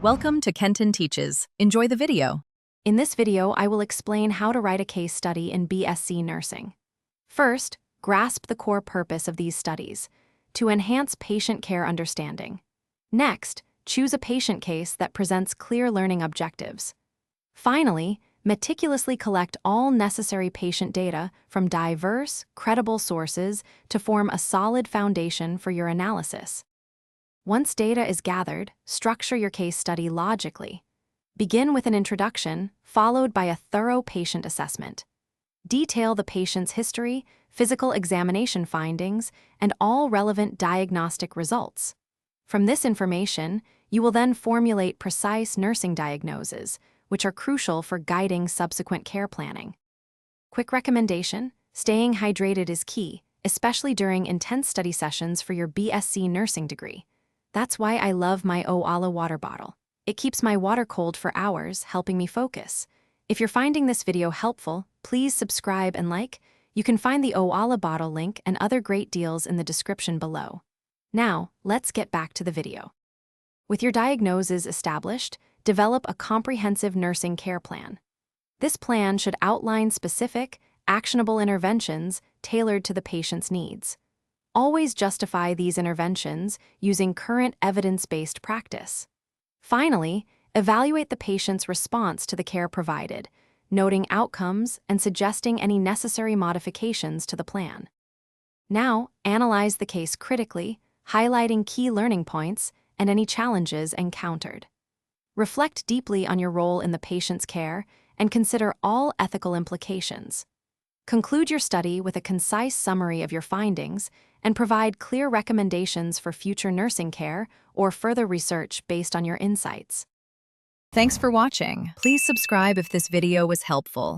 Welcome to Kenton Teaches. Enjoy the video. In this video, I will explain how to write a case study in BSc Nursing. First, grasp the core purpose of these studies, to enhance patient care understanding. Next, choose a patient case that presents clear learning objectives. Finally, meticulously collect all necessary patient data from diverse, credible sources to form a solid foundation for your analysis. Once data is gathered, structure your case study logically. Begin with an introduction, followed by a thorough patient assessment. Detail the patient's history, physical examination findings, and all relevant diagnostic results. From this information, you will then formulate precise nursing diagnoses, which are crucial for guiding subsequent care planning. Quick recommendation: staying hydrated is key, especially during intense study sessions for your BSc nursing degree. That's why I love my Oala water bottle. It keeps my water cold for hours, helping me focus. If you're finding this video helpful, please subscribe and like. You can find the Oala bottle link and other great deals in the description below. Now, let's get back to the video. With your diagnoses established, develop a comprehensive nursing care plan. This plan should outline specific, actionable interventions tailored to the patient's needs. Always justify these interventions using current evidence-based practice. Finally, evaluate the patient's response to the care provided, noting outcomes and suggesting any necessary modifications to the plan. Now, analyze the case critically, highlighting key learning points and any challenges encountered. Reflect deeply on your role in the patient's care and consider all ethical implications. Conclude your study with a concise summary of your findings and provide clear recommendations for future nursing care or further research based on your insights. Thanks for watching. Please subscribe if this video was helpful.